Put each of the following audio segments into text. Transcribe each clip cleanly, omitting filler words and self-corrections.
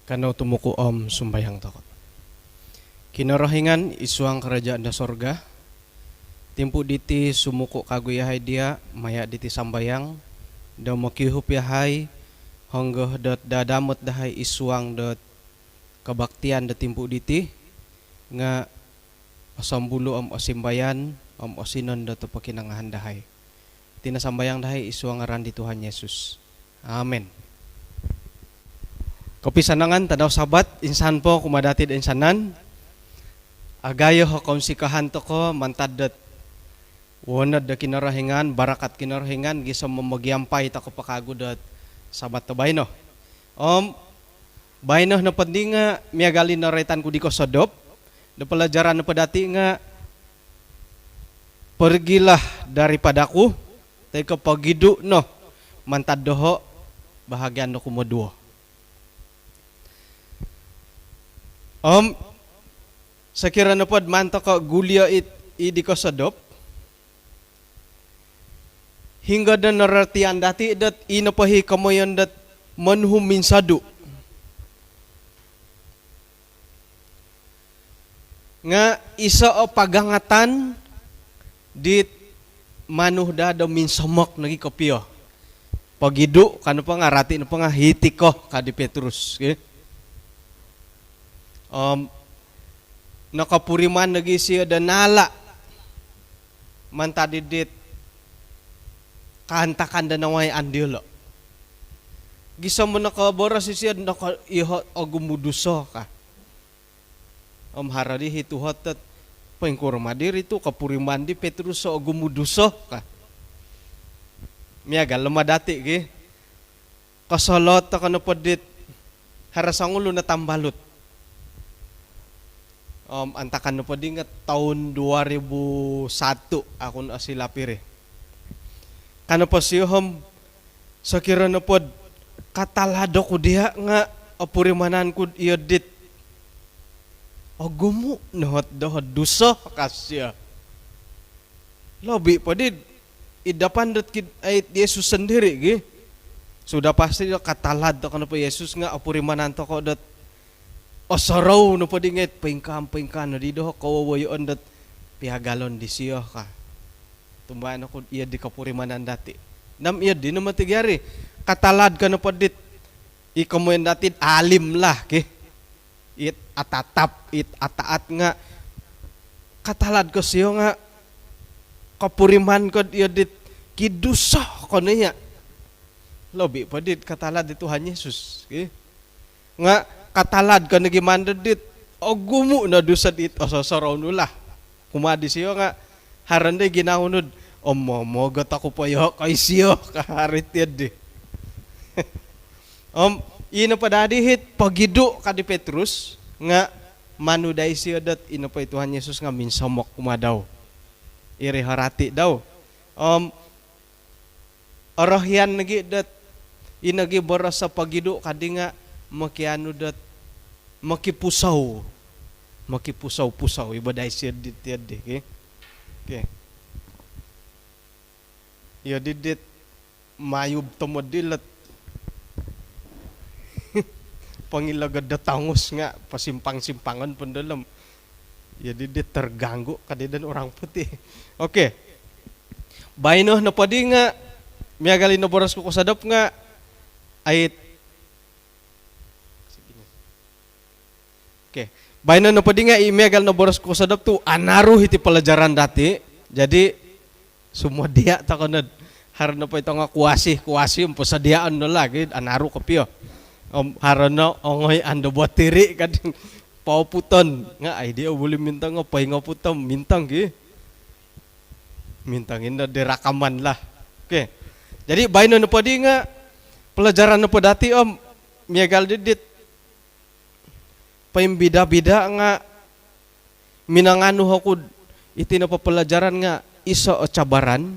Kanau tumuku om sumbayang toko. Kinarahingan isuang kerajaan da sorga. Timpu diti sumuku kaguyahay dia maya diti sambayang. Da makihup yahay honggoh dot dadamot dahay isuang dot kabaktian da timpu diti nga osambulu om osimbayan om osinon dot pakinangahan dahay. Tina sambayang dahay isuang ngaran di Tuhan Yesus. Amen. Kopi sanangan tadaw sabat insan po kumadati da insanan. Agayo ho konsikahan to ko mantadot wonad da kinarahingan barakat kinarahingan gisam mamagyampay ta ko pakagudot sabat to bayno. Bayno na pandi nga miagali na retan ko di ko sodop. Da pelajaran na padati nga pergilah daripadaku tay kapagidu no mantaddoho bahagian no kumoduo. Sakira na pod manto ko gulya idi ko sadop. Hingga dan naratian dati dat inapahi kamoyan dat manhum minsadu. Nga isa o pagangatan dit manuh da do minsamok nagi kopyo. Pagidu kanu pa nga rati no pa nga hitiko kadi Petrus. Okay? Nakapuriman lagi siya danala mantadidit kahantakan danaway andilo Gisa mo nakaboras siya naka-ihot agumuduso ka. Haradi hituhot at pengkurmadir itu kapurimandi Petrus so agumuduso ka. Miyagal lumadati gi. Kasolot ta kano podit harasangulo na tambalot. Antakan na pwede nga taon 2001 ako na sila pire. Kano pa siyom sa kira na pod katalado ko diha nga apurimanan ko iodit. O gumo nohot dohot duso kasya. Lobi pa din idapandot kid ay Yesus sendiri gi. Sudah pasti katalad to kano pa Yesus nga apurimanan to ko dot osaraw no padinget pingkam no di doh kawawayon dat pihagalon di siyo ka. Tumbaan ako iya di kapurimanan dati. Nam iya di naman tigyari. Katalad ka no padit. Ikamuin dati alim lah ke. It atatap, it ataat nga. Katalad ko siyo nga. Kapuriman ko iya dit kiduso ko niya. Lobi padit katalad di Tuhan Yesus. Ke. Nga katalad ka nagimanda dit o gumu na dusad it o sasaraw nula kumadi siyo nga haranday ginahunod o momogot ako pa yo kay siyo kaharit yad ina pa dadihit pagido ka di Petrus nga manuday siyo dat ina pa Tuhan Yesus nga minsamok kumadaw iri harati daw arahyan nagi dat inagi boras sa pagido kadi nga makiano dat makipusaw ibaday siya dit okay? Okay. Ya didit mayub tomodilat pangilagad datangos nga pasimpang-simpangan pendalam ya didit terganggu kadidan orang putih okay bayno na padi nga miyagali na boras ko sadap nga ayat okay. Baina na pwede nga imegal na boras ko sadap tu anaru hiti pelajaran dati. Jadi semua dia takonod harana pa ito nga kuasi sadiaan no lagi anaru kapyo. Harana ongoy ando buat tiri kading pauputon nga ay dia boleh mintang nga pay nga putam mintang gi. Mintangin na dirakaman lah. Okay. Jadi baina na pwede nga pelajaran na po dati miagal didit bida-bida nga minanganu ako iti na papelajaran nga iso o cabaran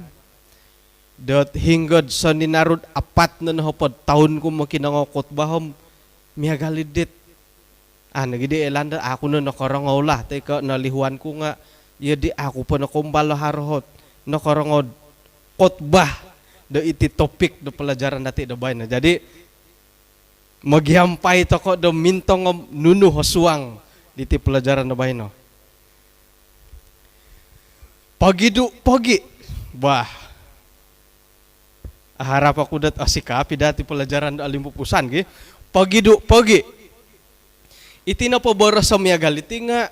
dot hinggod sa ninarod apat na nahopod taon ko makinangokot bahom mihagalidit nagidi elanda ako na nakarangaw lah teka nalihuan ko nga yadi ako pa nakumbalo harhot nakarangod kotbah do iti topik do pelajaran dati do bay na jadi maghiampay to ko do mintong nunu hosuang diti pelajaran na bahino. Pagi bah harap aku dat asikapi dati pelajaran do alimpupusan gi pagi iti na po boros sa miyagal iti nga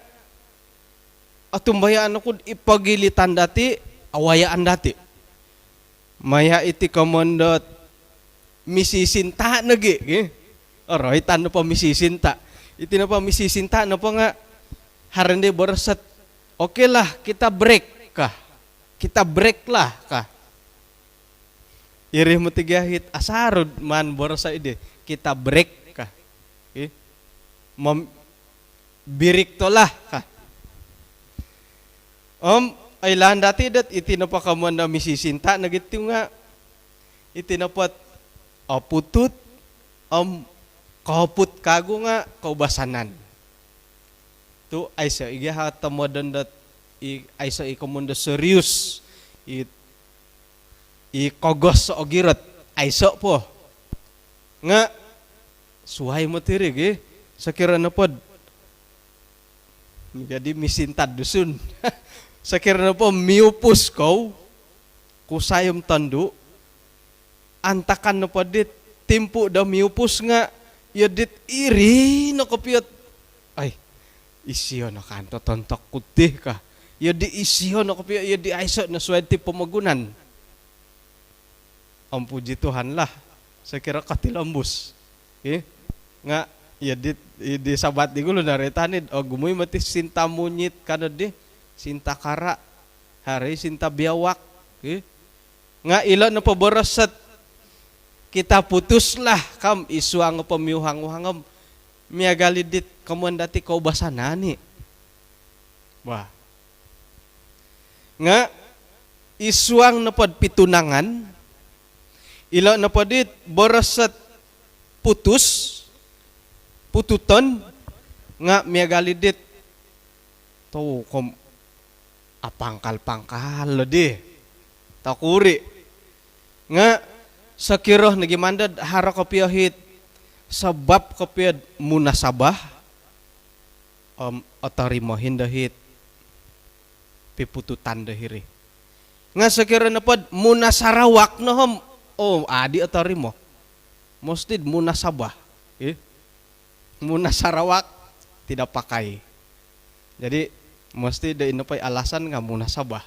atumbayaan ako ipagilitan dati awayaan dati maya iti komondot misisinta nagi gi Oroy, tano pa misisinta. Iti na pa misisinta, na pa nga, harande borosat, okay lah, kita break ka. Kita break lah ka. Iri mo tigahit, asarod man borosa ide, kita break ka. Okay? Birik to lah ka. Ay lahan dati dat, iti na pa kamuan na misisinta, nagiti nga, iti na pa, putut, kahaput kago nga kaubasanan. Tu ay sa igahat modern dat ay sa ikomundo serius kogos sa ogirot ay sa po. Nga suhay mo tirig sa kira na pod. Jadi misintad dusun. Sa kira na po miupus ko kusayom tandu antakan na podit timpo daw miupus nga yadit iri no kopiyot ay isiyo no kanto tontok kutih ka yadi isiyo no kopiyot yadi aiso na swerte pamagunan ang puji Tuhan lah sekira katilambus. Nga ya di sabat di gulo naretanid gumoy mati sinta munyit kana di sinta kara hari sinta biawak. Nga ila na paborosat kita putuslah kam isuang pemiuhang-uhangam miagalidit kamandati kau basanani. Wah. Nga isuang napod pitunangan ila napodit borosat pututon nga miagalidit to kom apangkal-pangkal lo di takuri nga sakiroh nagimandad hara kopiyahit sabab kopiyad munasabah atarimahin dahit pipututan dahiri nga sakira napad munasarawak nohom adi atarimo mostid munasabah munasarawak tidak pakai jadi mesti da inapay alasan nga munasabah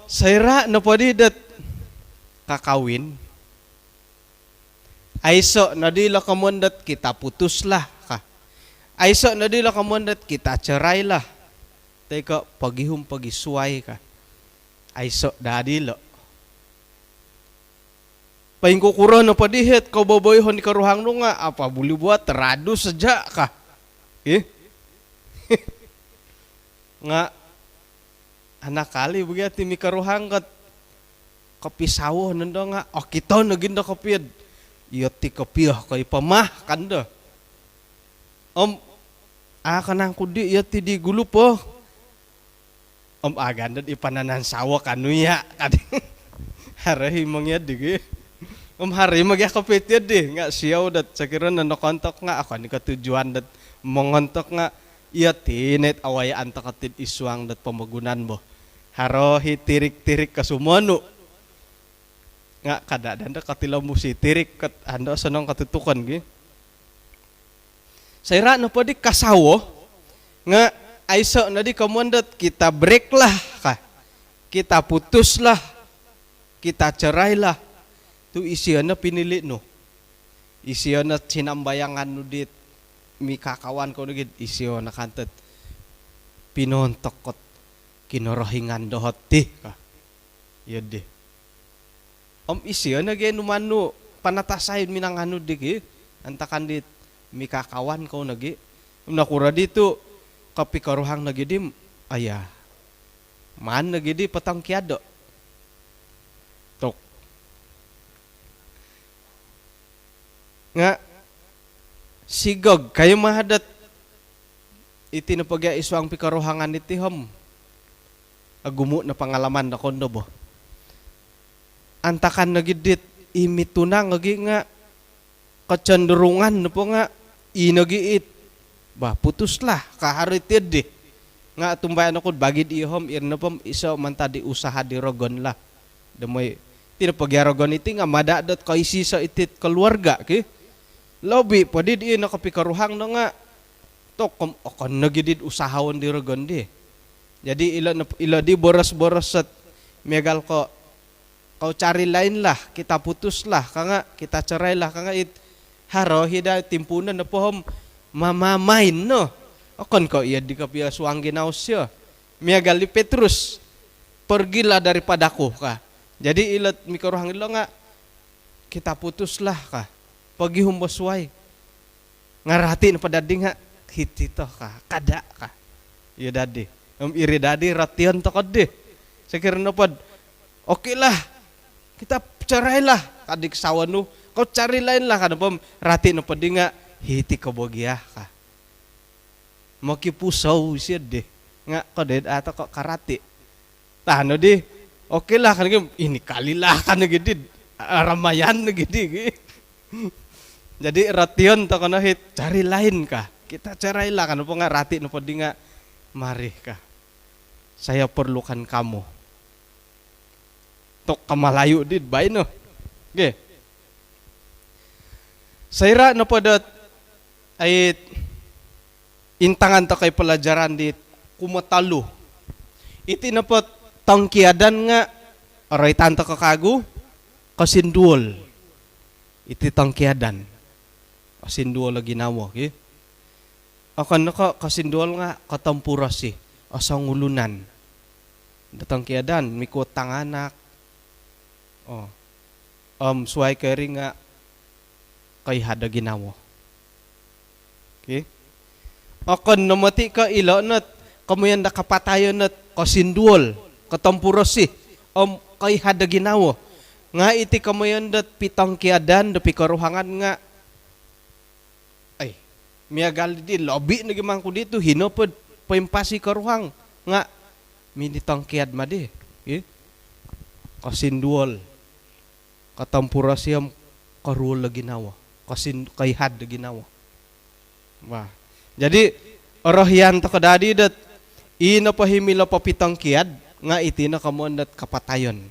sayra napadi dat kakawin aiso nadila kamundat kita putuslah ka aiso nadila kamundat kita cerailah teka pagihum pagisuay ka aiso dadilo paing kukuro na padihit kau baboyhon ni karuhang no nga apa buli buat teradu sejak ka nga anak kali begitu mi karuhang kat kapisawo nendo nga kita naginda kapid iya ti kapiyah kay pamah kanda kanang kudi iya ti di gulu po aganda ipananan sawa kanuya harahi mangya digi hari magya kapit ya di nga siyaw dat sakira na nakontok nga ako ni katujuan dat mongontok nga iya tinet away anta katid iswang dat pamagunan mo harohi tirik-tirik kasumano nga kada danda katilaw mo si tirik kat ando sanong katutukan gi sayra na pwede kasawo nga aiso na di kamundat kita break lah ka kita putus lah kita cerai lah tu isiya na pinili no isiya na sinambayangan no dit mi kakawan ko nagid isiya na kantet pinontok kot kinorohingan dohot ti ka yun di isiya na gaya numano panatasayin minang ano di antakan dit mi kakawan ko nagi nakura dito kapikaruhang nagidim ayah man nagidi patang kiado tok nga sigog kayo mahadat iti na pagya iswang pikaruhangan iti hom agumo na pangalaman na kondo bo antakan nagidit imitunang agi nga kacenderungan na po nga inagiit bah putuslah kaharitid di nga tumbayan ako bagid ihom irna pom iso man tadi usaha di rogon lah demoy tinapagyarogon iti nga madadot kaisi sa itit keluarga ki lobi pwede di nakapikaruhang no nga to kon nagidid usahawon di rogon di jadi ila di boros-boros at megal ko kau cari lain lah kita putus lah kanga kita cerai lah kanga it haro hida timpunan na pohom mamamain no akon ko iya di kapia suang ginausyo miagali Petrus pergilah daripadaku ka jadi ilat mikaruhang ilo nga kita putuslah ka pagi humbosway ngarati na padading nga hitito ka kada ka iya dadi iri dadi ratian to kadi sekira na pod okay lah kita cerai lah kadik sawan nu kau cari lain lah kada pom rati na padi nga hiti kabogiah ka makipusau siya deh nga koded ato kok karati tahano di okay lah kan ini kali lah kan nagidid ramayan nagidi jadi ration to kono hit cari lain ka kita cerai lah kan po nga rati no podi nga mari ka saya perlukan kamu tok kamalayo did bay no ge sayra no podot ay intangan to kay pelajaran dit kumatalu iti na po tangkiadan nga Aray tanta kakagu kasinduol iti tangkiadan. Kasinduol lagi nawa, okay? Akan naka kasinduol nga katampuras asang ulunan. Datang kiadan mikot tanganak. Oh. Suai keri nga kay hada ginawa. Okay? Akan namati ka ilanat kamuyan da kapatayon nat kasinduol katampuras kay hada ginawa. Nga iti kamuyan dat pitang kiadan da pikaruhangan nga miagal di lobby na gimang ko dito hinopod paimpasi karuhang nga minitang kiad madi kasinduol katampurasyam karul lagi nawa kayhad lagi nawa. Wah. Jadi orahyan ta kadadi dat ina pahimila papitang kiad nga iti na kamuan dat kapatayon.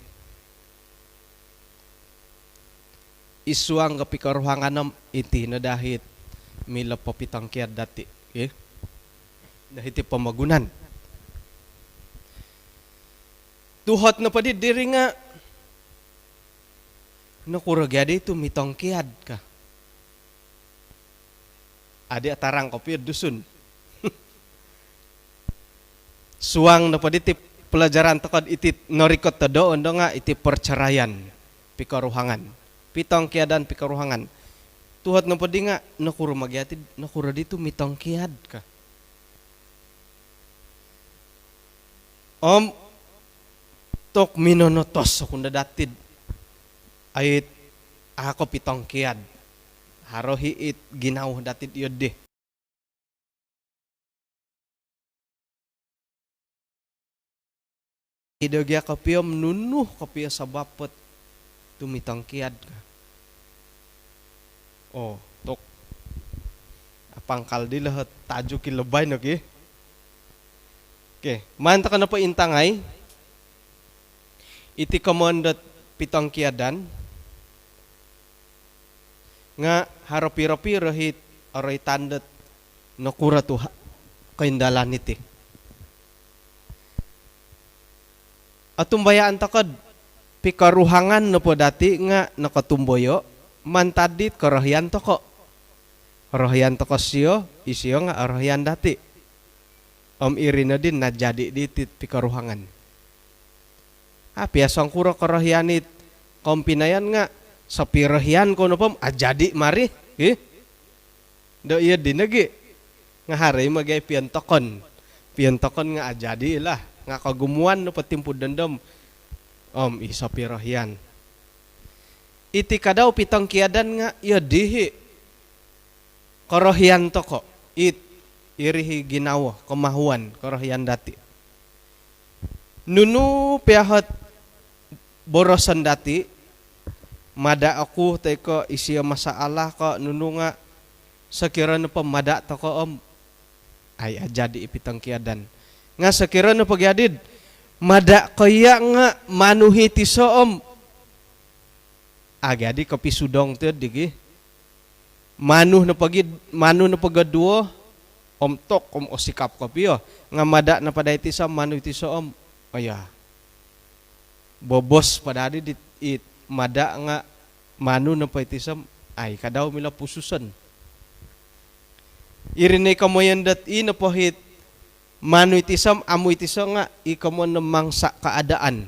Isuang kapikaruhanganam iti na dahit mila papitang kiad dati. Okay? Dahiti pamagunan. Tuhot na padi diri nga nakuragyadi ito mitang kiad ka. Adi atarang kopi dusun. Suang na padi ti pelajaran takad iti norikot ta doon nga iti perceraian pikaruhangan. Pitang kiadan pikaruhangan. Tuhat na padi nga nakura magyatid nakura dito mitang kiad ka. Tok minonotos akong dadatid ayit ako pitang kiad harohi it ginaw datid yod idogya kapiyom nunuh kapiya sa bapot tumitang kiad ka. Oh, tok apangkal di lahat tajo kilabay no ki. Okay, manta ka na pa intangay. Iti kamondat pitang kiadan nga harapira-pira hit aray tandat nakura to kaindalan iti. Atumbayaan takad pikaruhangan no po dati nga nakatumboyo mantadit karahyan to ko. Karahyan to ko siyo, isiyo nga arahyan dati. Iri na din na jadi ditit pikaruhangan. Piasang kura karahyanit kompinayan nga sa pirahyan ko na pam jadi mari. Do iya dinagi nga hari magay piantokon. Piantokon nga jadi lah nga kagumuan no patimpud dandam isa pirahyan. Iti kadaw pitang kiadan nga iya dihi karahyan to ko irihi ginawa kemahuan karahyan dati. Nunu piahat borosan dati mada aku teko isiya masalah ko nunu nga sakira na pamada to ko ay jadi ipitang kiadan nga sakira na pagyadid mada kaya nga manuhi ti soom agadi kapi sudong to digi manuh na pagaduo tok osikap kapiyo nga mada na paday ti sa manuhi ti soom aya bobos padadi dit mada nga manu na paitisam ay kadaw mila pususan irinay kamoyan dat na pohit manu itisam amu itisam nga ikamo na mangsa kaadaan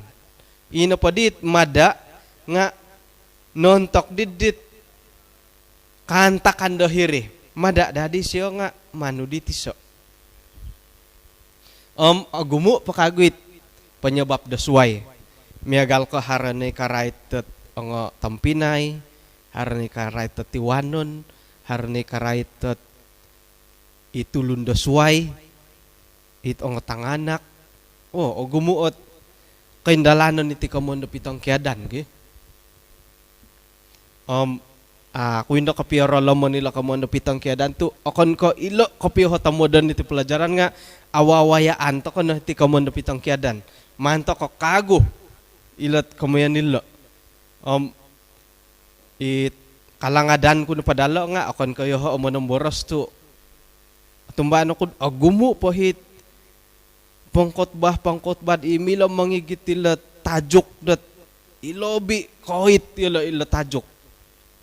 ina padit mada nga nontok didit kantakan dohiri mada dadi siyo nga manu ditiso agumu pakagwit penyebab desway miagal ko harane karaitet ang tampinay harane karaitet tiwanon harane karaitet itulun desway it ang tanganak gumuot kaindalanon iti kamondo pitang kiadan gi kuindo kapiara lamon nila kamondo pitang kiadan tu akon ko ilo kapiho tamodan iti pelajaran nga awawayaan to kono iti kamondo pitang kiadan manto ko kago ilat kamuyan nila kalangadan ko na padalo nga akon kayo ho umanong boros to tumbaan ako agumu pohit pangkotbah imila mangigit tila tajuk dat ilobi koit ilo tajuk.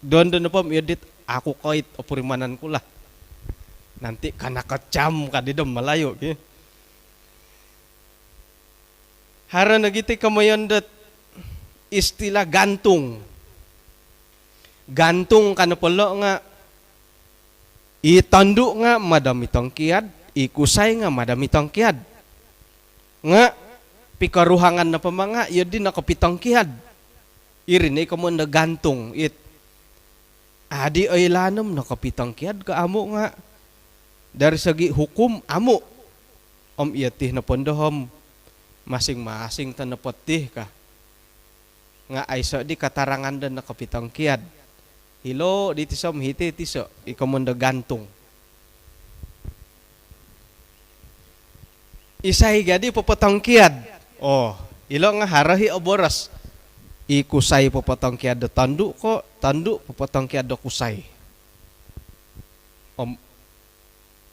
Don apa edit aku koit opurimanan kula. Nanti kana kecam kadidem malayo ki. Harana giti kamayon dat istilah gantung. Gantung kana pelo nga itanduk nga madami tongkiad, ikusay nga madami tongkiad. Nga pikaruhangan na pamanga yadi nakapitong kiad. Irini kamo na gantung it. Adi ay lanam nakapitong kiad ka amo nga. Dari segi hukum amo. Iyatih na pondohom masing-masing tanapatih ka. Nga ay so di katarangan dan nakapitong kiad. Hilo di tisom hiti tiso ikamu na gantung. Isay gadi popotong kiad. Ilo nga harahi oboras. Ikusay popotong kiad do tanduk ko, tanduk popotong kiad do kusay.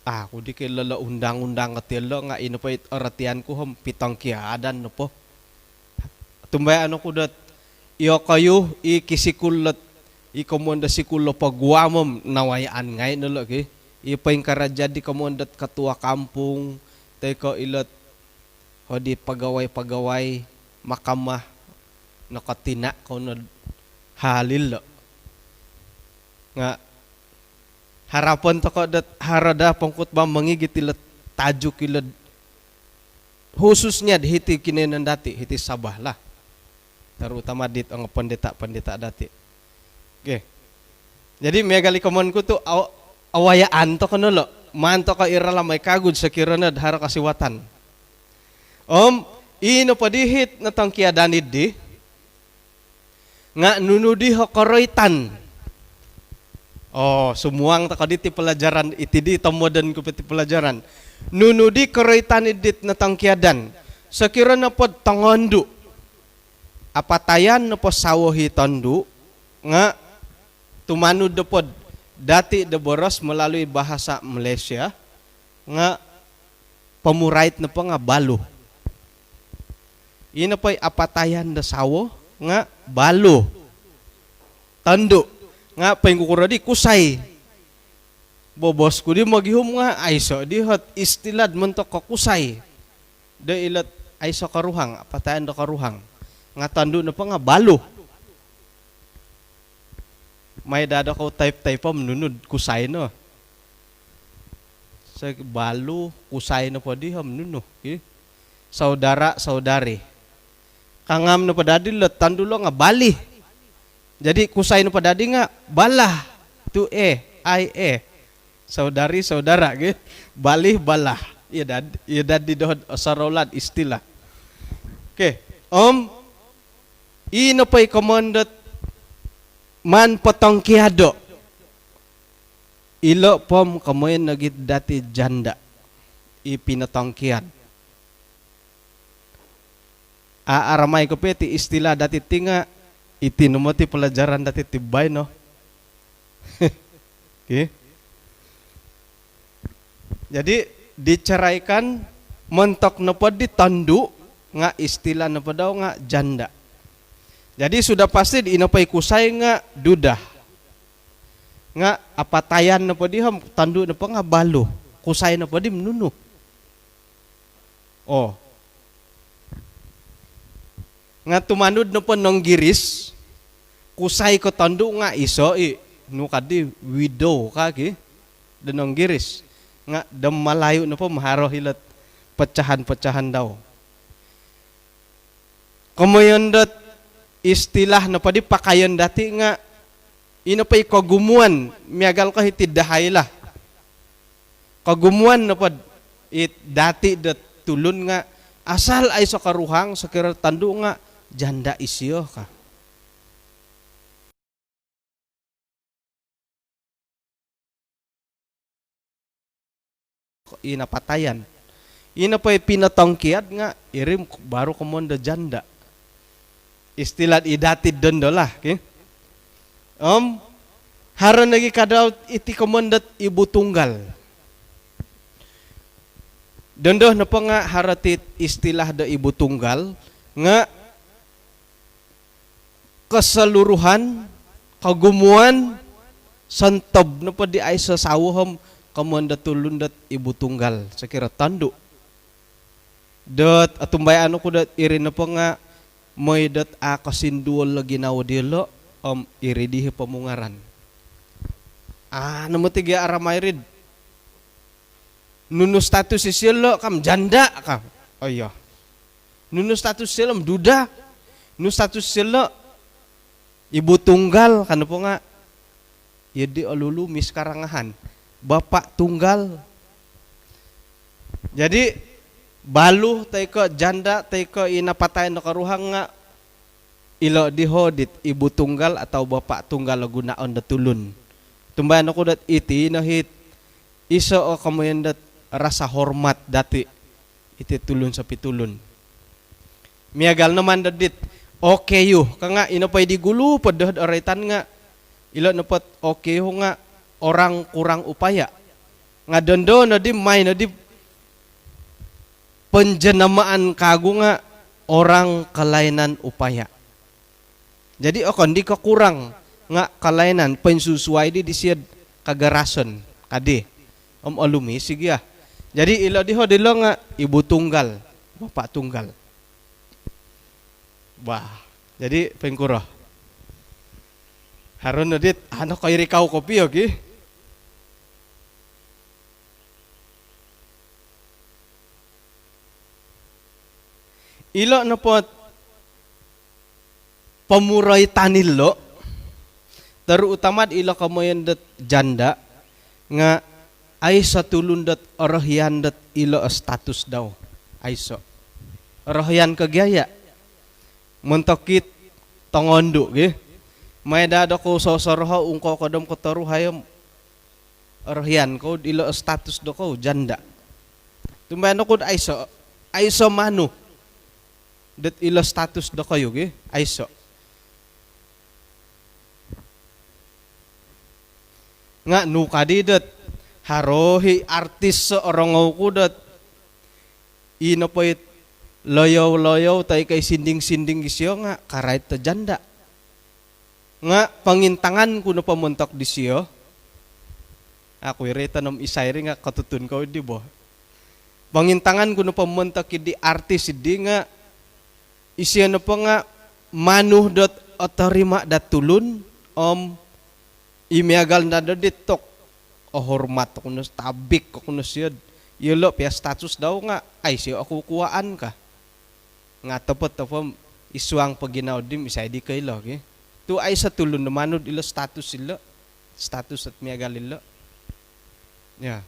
Aku di kilala undang-undang katilo nga ino pa oratian ko hom pitong kiadan no po. Tumbay ano ko dat iyo kayo ikisikulot ikomonda sikulo pagwamom nawayaan ngay no lagi. Ipa yung karadya di komondat katua kampung. Teko ilot hodi pagaway-pagaway makamah nakatina ko na halil lo. Nga harapan to ko dat harada pangkut ba mangigit ilat tajuk ilat khususnya hiti kinenan dati hiti sabah lah. Terutama dit ang pendeta-pendeta dati. Okay. Jadi megali komon ko to awayaan to kono lo. Manto ka irala may kagud sa kiranad hara kasiwatan. Ino padihit na tangkiadanid di nga nunudi ho koroitan. Sumuang ta kaditi pelajaran iti di tamodan ko piti pelajaran. Nunudi koroitan idit na tangkiadan. Sa kirana pod tangondu. Apatayan na po sawohi tandu nga tumanud na pod dati de boros melalui bahasa Malaysia nga pamurait na pa nga balo. Ina pa'y apatayan na sawo nga balo. Tando nga pa'y kusay. Bobos ko di maghihum nga ay so di hot istilad mentok kakusay. De ilat ay so karuhang apatayan na karuhang. Nga tando na pa nga balo. May dada ko type menunod kusay no. Sa balo kusay na po di hamnuno. Saudara saudari. Kangam na padadi lot tandulo nga bali. Jadi kusay na padadi nga balah. Tu saudari saudara gitu. Bali balah. Iya dad di dohod sarolad istilah. Oke. Ino pa'y komandot man potong kiado. Ilo pom kamoy nagit dati janda. Ipinatong kiad. Aramay ko peti istilah dati tinga. Itinumoti pelajaran dati tibay no. Okay. Jadi diceraikan mentok na pod ditandu nga istilah na po daw nga janda. Jadi sudah pasti inapay kusay nga dudah. Nga apatayan na po di ham tandu na po nga balo. Kusay na po di menuno. Nga tumanud na po nong giris. Kusay ko tandu nga iso nukadi widow kaki. Denong giris. Nga malayo na po maharo hilat pecahan-pecahan daw. Kumayondot istilah na padi pakayan dati nga ino pa'y kagumuan miagal ka hiti dahayla kagumuan na pad dati dat tulun nga asal ay sa karuhang sa kira tandu nga janda isyo ka inapatayan ino pa'y pinatangkiad nga irim baru kumonda janda istilah idatid dondo lah. Okay? Haran lagi kadaw iti komandat ibu tunggal. Dondo na pa nga haratit istilah da ibu tunggal nga keseluruhan kagumuan sentob na pa di ay sasawahom kamanda tulundat ibu tunggal sekira tanduk dat atumbay ano ko dat iri na pa nga may dat akasinduol lagi na wadilo iri dihi pamungaran namutiga aramayrid nunu status sila kam janda kam oh iya nunu status sila duda nunu status sila ibu tunggal kan po nga yadi alulu miskarangahan bapak tunggal jadi balu tayo janda tayo inapatay na karuhang nga ilo dihodit ibu tunggal atau bapak tunggal gunaon da tulun tumbayan ako dat iti nahit iso o kamuyan dat rasa hormat dati iti tulun sa pitulun miagal naman dadit okay yo nga inapay di gulu padahad araitan nga ilo napat okay ho nga orang kurang upaya nga dondo na di may na di penjenamaan kagu nga orang kelainan upaya jadi di ka kurang nga kelainan pensusuai di siad kagarason kade alumi sige jadi ilo diho dilo nga ibu tunggal bapak tunggal bah jadi pengkuro haron nadit ano kay rikaw kopi okay ilo na po pamuray tanilo terutamad ilo kamoyan dat janda nga ay sa tulundat orahyan dat ilo status daw ay so orahyan kagaya mentokit tongondo ge may dado ko sosoroha ungko kodom ko taruhayom orahyan ko ilo status do ko janda tumbano ko ay so manu dat ilo status do kayo ge ay so nga nukadi dat harohi artis seorang ko dat ino po it loyaw tay kay sinding gisyo nga karait ta janda nga pangintangan kuno pamuntok di siyo ako ireta nom isayri nga katutun ko di bo pangintangan kuno pamuntok di artis di nga isya na pa nga manuh dot otorima dat tulun imiagal na ditok hormat kuno tabik kuno siya yelo pia status daw nga ay siya ako kuwaan ka nga tapos isuang paginaw dim isay di kay lo okay? Tu ay sa tulun naman ilo status sila status at miagal ilo yeah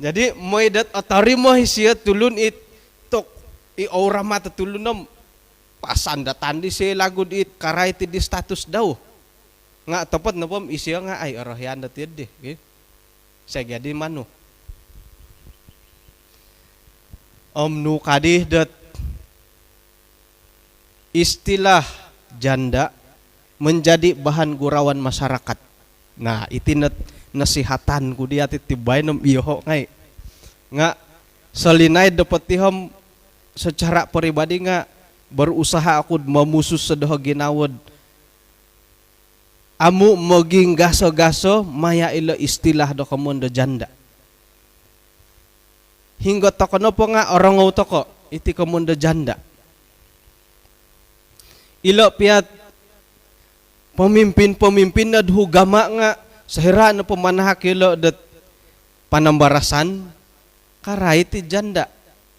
jadi moy dat otari mo siya tulun it tok i aura mata tulun nam pasandatan di siya lagod it karay ti di status daw nga tapat na pom isya nga ay arahyan dat yun okay? Sige di mano nukadi dat istilah janda menjadi bahan gurauan masyarakat. Nah, itinat nasihatan ku dia titibay nom iho ngay. Nga salinay dapat tihom secara pribadi nga berusaha aku memusus sedoh ginawad. Amu maging gaso-gaso maya ilo istilah do kamondo janda. Hingga tokono po nga orang toko iti kamondo janda. Ilo piat pemimpin na hugama nga sahira na pemanahak ilo dat panambarasan karay ti janda.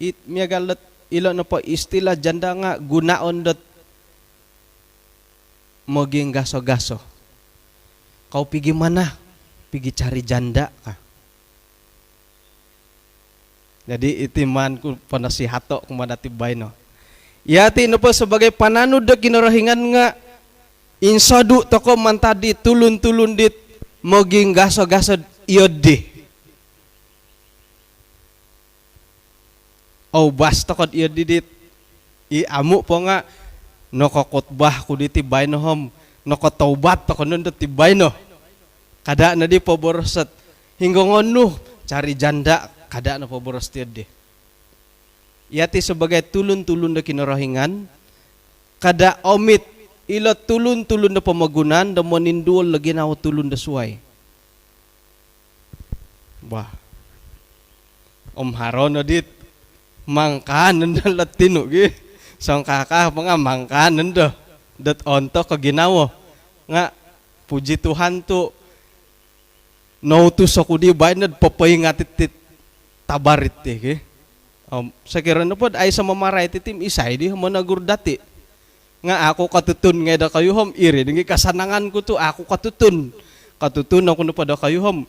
It miagalat ilo na po istilah janda nga gunaon dat maging gaso-gaso. Kau pigi mana? Pigi cari janda ka. Jadi itiman ku panasihato kumana tibay no. Yati no po sebagai pananud kinarahingan nga insadu toko mantadi tulun-tulun dit moging gaso-gaso iode. Oh bas toko iode dit. I amu po nga nokokotbah ku ditibay no hom nokotaubat toko nun ditibay no. Kada na di poborosat hingga ngono cari janda kada na poboros tiade. Yati sebagai tulun-tulun da kinorohingan kada omit ila tulun-tulun da pemagunan da monindul lagi naw tulun da suai. Wah. Om Haron dit mangkanen da latino ge. Sang kakak mga mangkanen da dat onto kaginawo. Nga puji Tuhan tu nautus aku di bainad papaingatit tabarit ge. Sekiranya po ay sa mamaray titim isay di managur dati nga ako katutun nga da kayo hom iri dingi kasanangan ko to ako katutun ako na pa da kayo hom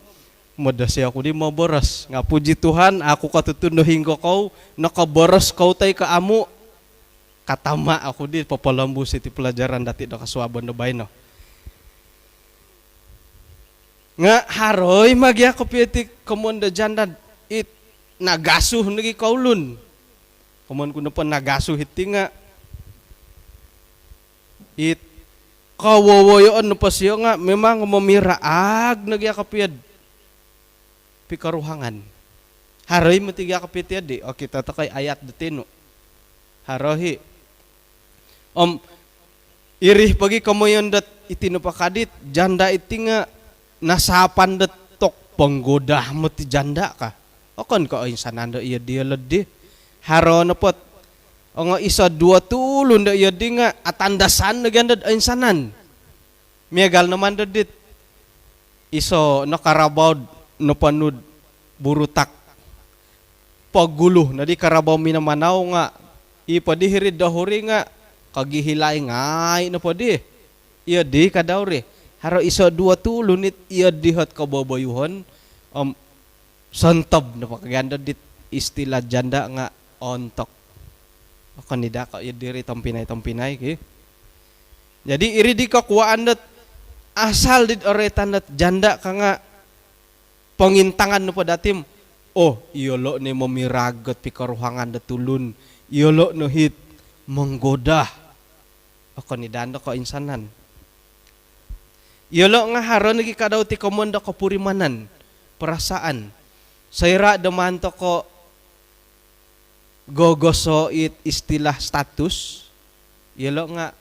madasi ako di maboras nga puji Tuhan ako katutun no hinggo ko nakaboras ko tay kaamo katama ako di papalambus iti pelajaran dati da kasuaban da bayno nga haroy magyakop iti komonda janda it nagasuh nagi kaulun. Kuman kuno pa nagasuh iti nga it kawawayoan no pa siya nga memang mamiraag nagyakapyad pikaruhangan. Haroy mo tigyakapyad di. O kita takay ayat datino. Harohi. Irih pagi kamoyon dat itino pakadit janda iti nga nasapan dat tok panggodah mo ti janda ka. Okon ko insanan da iya dia ledi haro na pot nga isa dua tulun da iya di nga atandasan na ganda insanan megal naman da dit iso nakarabaw no panud burutak paguluh na di karabaw minamanaw nga ipadihirid dahuri nga kagihilay ngay na padi iya di kadawri haro iso dua tulun it iya dihat kababayuhon santab na pakaganda dit istilah janda nga ontok. Ako nida ka diri tampinay ki. Jadi iri di kakuaan dat asal dit oretan dat janda ka nga pengintangan no padatim. Oh, iyolo ni mamiragot pikaruhangan dat tulun. Iyolo no hit menggoda. Ako nida ko insanan. Iyolo nga haron nagi kadaw ti komondo kapurimanan perasaan. Sayra demanto ko gogoso it istilah status yelo nga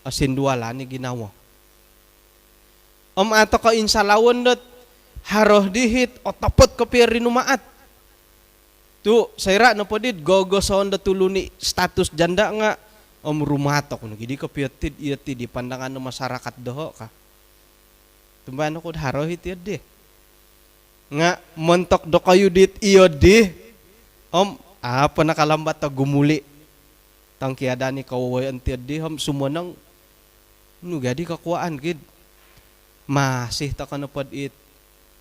asinduala ni ginawa ato ko insalawon dot haroh dihit o tapot ko pirinumaat tu sayra no podid gogoson da tuluni status janda nga rumatok no gidi ko piatid iati di pandangan no masyarakat doho ka tumbano ko haroh it yadi nga mentok do kayu dit iyo di apa nakalambat ta gumuli tang kiada ni kawayan ti di sumonang nu gadi kakuaan gid masih ta kanapad it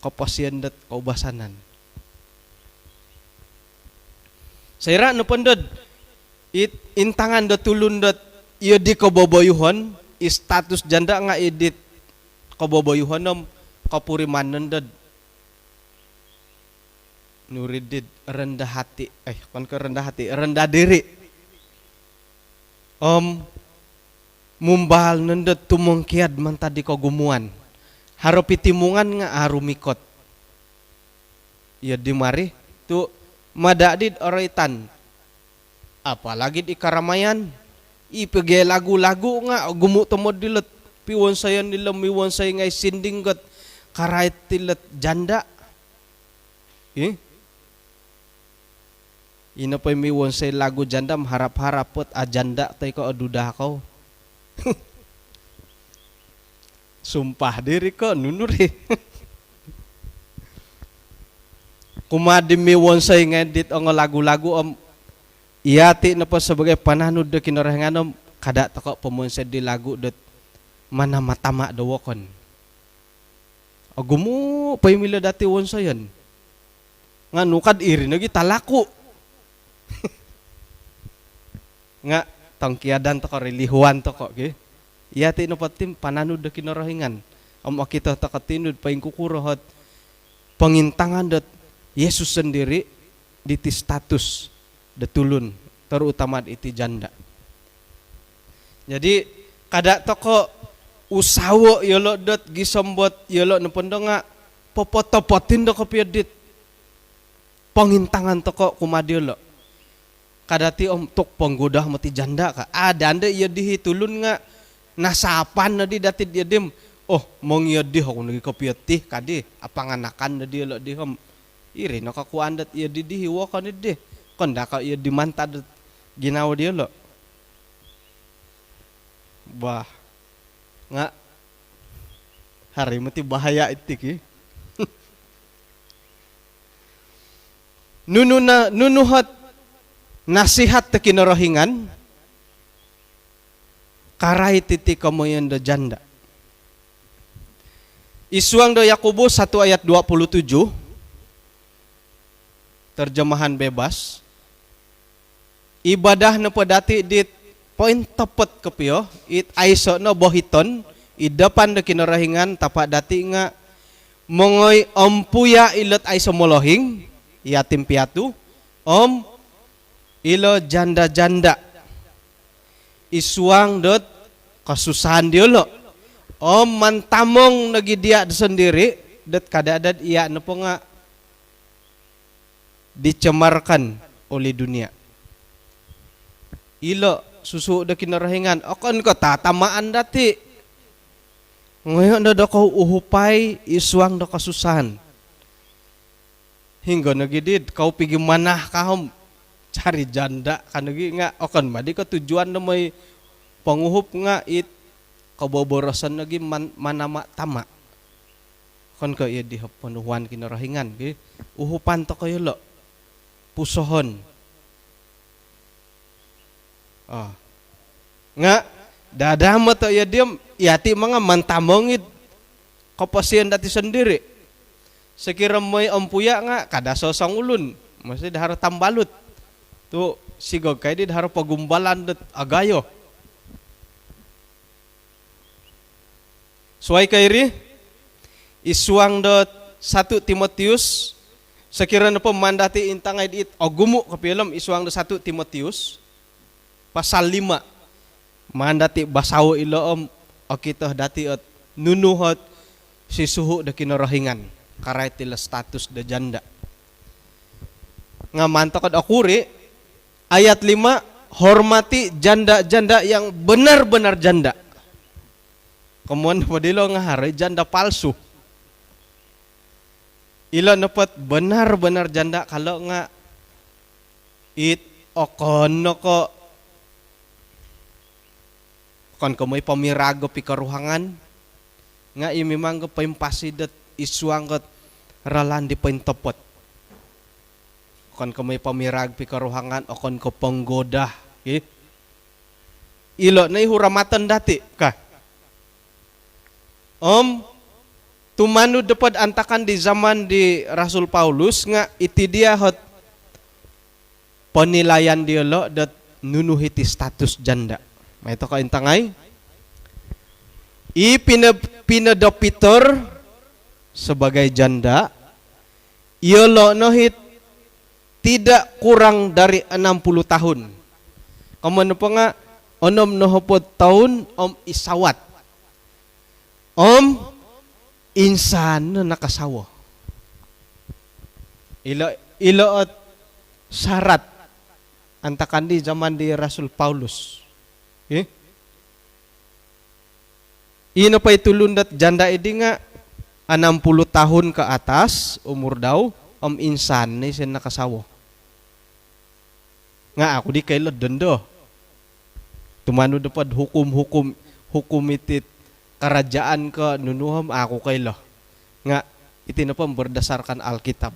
kapasyan dat kaubasanan sayra no pandod it intangan da tulun dat iyo di kababayuhon status janda nga edit kababayuhon kapurimanan dad nuridid rendah hati rendah diri mumbal nandat tumungkiad man tadi ko gumuan haropi timungan nga arumikot ya di mari tu madadid oraitan apalagi di karamayan ipege lagu-lagu nga gumu temod dilet piwon sayan nila miwon say ngay sindinggot karait tilet janda ino pa miwon say lagu janda harap-harap pot ajanda tay ko aduda ko sumpah diri ko nunuri kumadi miwon say ngedit ang lagu-lagu iyati na po sebagai pananud do kinorahanganom kada tako pemonsed di lagu dot mana matama dawokon agumo pay mila dati won sayan nga nukad iri nagi talaku nga tangkiadan to ko relihuan to ko okay? Iyati no patim pananud da kinarahingan akita ta katinud paing kukurohot pengintangan dat Yesus sendiri diti status detulun terutama iti janda jadi kada toko usawo yolo dot gisombot yolo nepondo nga popotopotin do ko piadit pengintangan toko kumadio lo kadati tuk penggoda mati janda ka ada anda iya dihitulun nga nasapan na di dati dia dim mong iya di ako nagi kapiatih kadi apanganakan na di lo di iri nakakuan dat iya di hiwa kan di konda ka iya dimantad ginawa dia lo bah nga hari mati bahaya itik nunuhat nasihat te kinorohingan karai titi kamoyan da janda. Isuang do Yakobus 1 ayat 27 terjemahan bebas. Ibadah na padati dit poin tepat kepiyo it aiso no bohiton idapan da kinorohingan tapak dati nga mongoy ompuya ilot aiso molohing yatim piatu ilo janda-janda isuang dot kasusahan dia lo mantamong nagi dia sendiri dot kadadad iya na po nga dicemarkan oleh dunia ilo susu da kinarahingan akon ko tatamaan dati ngayon da kau uhupay isuang da kasusahan hingga nagidid kau pigi manah kahom cari janda kanagi nga okan madi ka tujuan na may panguhup nga it kaboborosan lagi manama tama kon ka iya di panuhuan kinarahingan uhupan to kayo lo pusohon nga dadama to iya diem yati mga mantamongid kapasian dati sendiri sekira may ampuya nga kada sosang ulun masih dahar tambalut tu sigog kay di dahar pagumbalan dat agayo suai kairi isuang dot 1 Timotius sekira na pemandati intangay diit ogumu kapilam isuang dot 1 Timotius pasal 5 mandati basawo iloom o kita dati at nunuhot si suhu da kinarahingan karay tila status da janda nga mantakad akuri ayat 5 hormati janda-janda yang benar-benar janda kemuan padilo nga hari janda palsu ilo dapat benar-benar janda kalau nga it okon ko kon kamoy pamirago pikaruhangan nga imimang ko paimpasidat isuang ko ralan di paintopot kon kamoy pamirag pikaruhangan o kon ko panggoda ilo na ihuramatan dati ka tumanu dapat antakan di zaman di Rasul Paulus nga iti dia hot penilaian dia lo dat nunuhiti status janda may ito ka intangay pinadopitor sebagai janda iolo nohit tidak kurang dari 60 tahun. Kamu pa nga onom nohopod tahun isawat. Insan na nakasawa. Ilo at syarat antakan di zaman di Rasul Paulus. Ino pa itulundat janda idi nga 60 tahun ke atas umur daw insan ni sin nakasawa. Nga ako di kailo dendo. Tumano dapat hukum itit kerajaan ke nunuham aku kailo. Nga iti na berdasarkan Alkitab.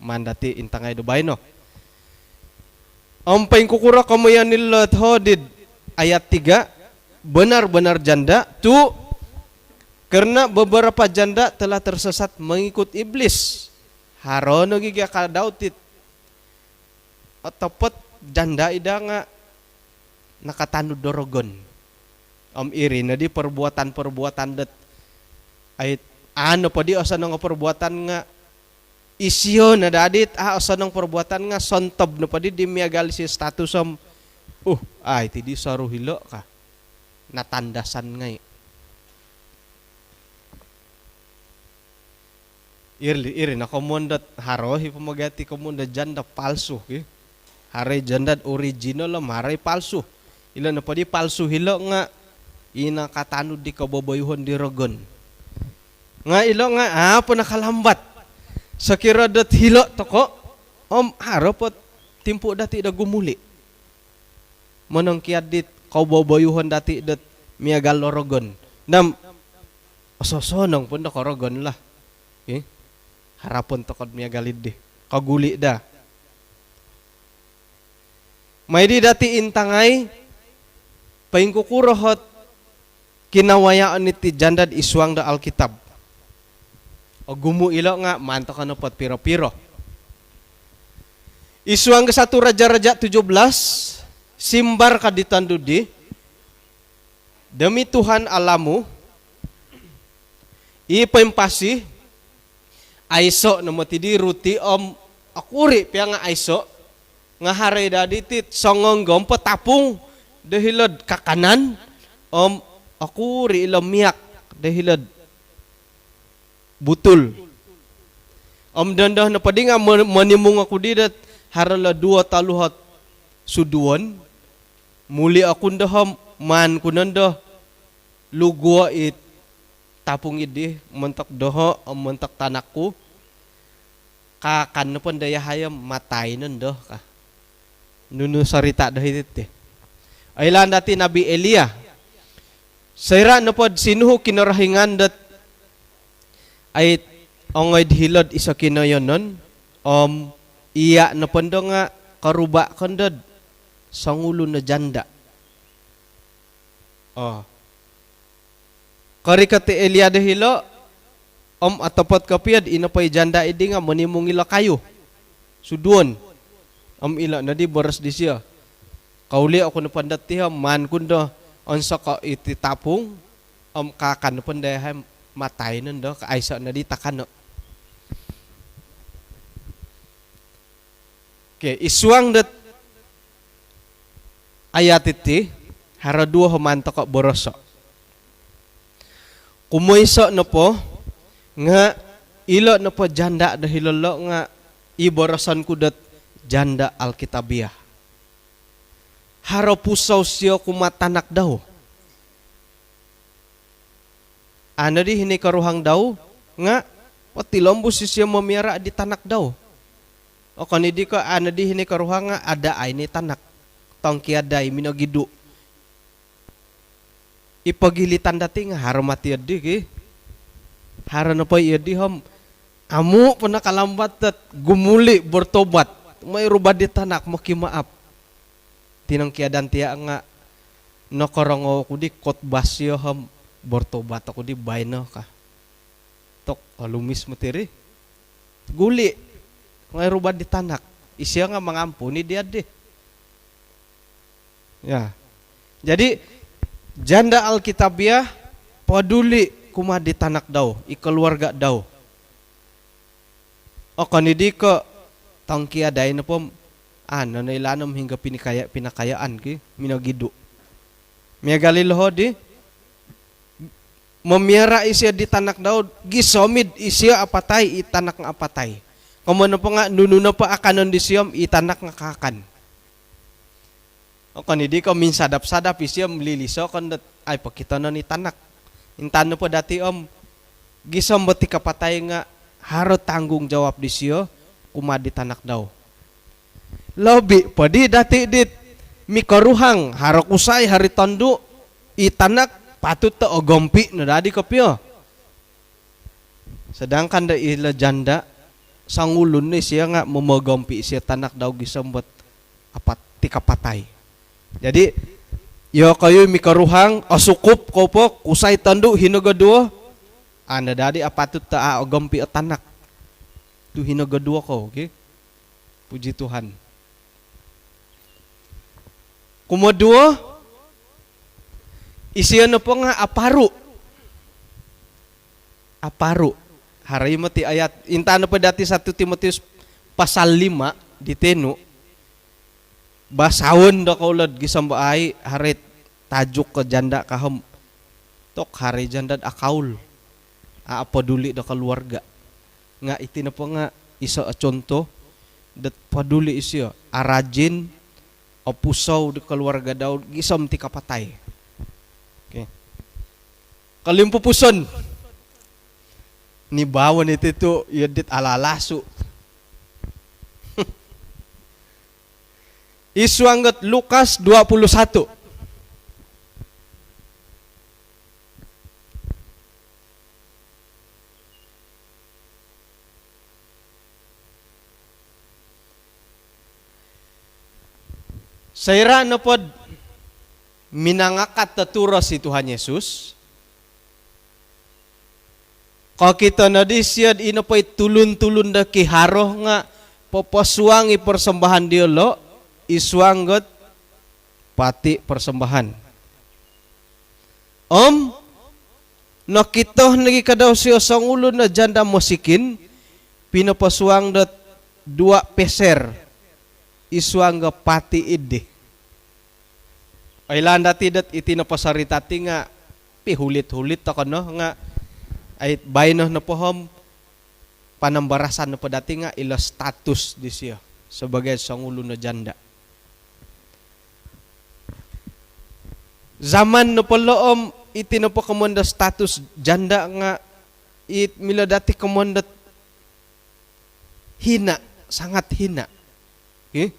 Mandati intangay do bayno. Ampay kukura kamuyan nila hodid ayat 3 benar-benar janda tu karena beberapa janda telah tersesat mengikut iblis. Harono giga kadautit otopot janda ida nga nakatanud dorogon iri na di perbuatan dat ay ano pa di osa ng perbuatan nga isyo na dadit osa ng perbuatan nga sontob na pa di miagal si status ay ti di saruhilo ka natandasan ngay iri na komundat harohi pamagati komundat janda palsu Hari janda original lah, hari palsu. Ila na pa di palsu hilo nga ina katanud di kababayuhan di Rogon. Nga ilo nga apa nakalambat. Sakira dat hilo toko harapot timpo dati da gumuli. Manang kiad dit kababayuhan dati dat miagal Rogon. Nam ososonong pun da Rogon lah. Harapon tokod miagalid di. Kaguli da. May di dati intangay paingkukurohot kinawayaan iti jandad iswang da Alkitab. O gumu ilo nga manto ka no pot piro-piro. Iswang ke 1 Raja-Raja 17 simbar ka ditandudi demi Tuhan Alamu ipempasi aiso no matidi ruti akuri pia nga aiso nga hari daditit songonggom petapung dahilad kakanan aku ri miak dahilad butul dandah na padi nga manimung aku didat harala 2 taluhat suduan muli aku ndaham man kunanda lugwa it tapung idi mentak doho mentak tanakku kakan pun daya hayam matay nendo ka nunu sarita dahil iti. Ailan dati Nabi Elia. Sayra na pod sinuho kinarahingan dat ay ongoy hilod isa kinayon nun. Iya na pondo nga karuba kondod sangulo na janda. Kari kati Elia dahilo atapot kapiyad inapay janda idi nga manimong ila kayo. Suduon. Ila na di boras di siya. Kauli ako na pandatiha man kundo onsa ka ititapong kakan pandahay matay nando kaaysa na di takano. Okay, iswang dat ayat iti haradua humanto ka boroso. Kumoyso na po nga ilo na po janda dahil lo nga iborosan ko dat janda Alkitabiah. Haro pusaw siya kumatanak daw. Ano di hinikaruhang daw nga pati lombo siya mamiara di tanak daw. O kanidi ko ano di hinikaruhang nga ada ay ni tanak. Tongkiaday minagidu. Ipagilitan dati nga haro mati adi ki. Haro na pa adi ham. Amu pun nakalambat at gumuli bertobat. May rubad di tanak makimaap. Tinang kiadan tiya nga nakorongo ko di kotbasyo ham bortobat ako di bayno ka. Tok alumis mo tiri. Guli. May rubad di tanak. Isya nga mangampuni dia di. Ya. Jadi janda Alkitabiah paduli kuma di tanak daw, ikeluarga daw. O kanidi ko tangkiaday na po na ilanam hingga pinakayaan ki minagidu. Miagaliloho di mamiara isya di tanak daw gisomid isya apatay itanak nga apatay. Kamano pa nga nuno pa akanon di siyam itanak nga kakan. O kanidi ko minsadap-sadap isya mliliso kon ay pakita na ni tanak. Intano po dati gisom bati kapatay nga haro tanggung jawab di siya kumadi tanak daw. Lobi padi dati dit mikaruhang harok usay hari tondo itanak patut to ogompi no dadi kopyo. Sedangkan da ila janda sangulun ni siya nga momogompi siya tanak daw gisambot apat tikapatay. Jadi yo kayo mikaruhang asukup ko po kusay tondo hinogaduo ana dadi apatut ta ogompi tanak. Tu hinogaduo ko, okay? Puji Tuhan. Kumadua, isiya na po nga aparu. Aparu. Haray mo ti ayat. Intano pa dati sa 2 Timoteus pasal 5 di tenu. Basawon da kaulad gisamba ay harit tajuk ke janda kaham. Tok hari janda akaul. Apaduli da keluarga. Nga iti na po nga isa contoh dat paduli isyo arajin opusaw di keluarga Daud gisam ti kapatay. Okay. Kalimpupuson ni bawon itu yadit alalasu. Isuanggat Lukas 21. Sayra na pod minangakat taturos si Tuhan Yesus. Kau kita na di siya inapay tulun-tulun da kiharoh nga popasuang persembahan dia lo isuanggot pati persembahan. Nakitoh nagi kadaw siya sang ulo na janda mosikin pinapasuang dat 2 peser isuang pati ide. Ailan dati dat iti napasaritati nga pihulit-hulit ako no nga ay bayno na pohom panambarasan na pa dati nga ila status di siya sebagai sangulo na janda. Zaman na pala iti na pa kamanda status janda nga it mila dati kamanda hina, sangat hina. Okay?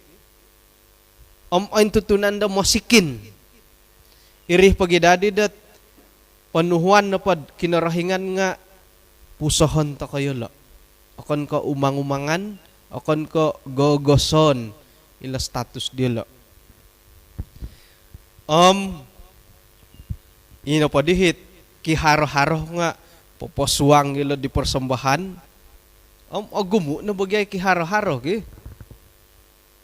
Ain tutunan da masikin. Irih pagidadi dat panuhuan na pad kinarahingan nga pusohon ta kayo la. Akon ka umang-umangan, akon ka gogoson ila status dila. Ino pa dihit kiharo-haro nga poposuang ila di persembahan. Agumo na bagay kiharo-haro ki.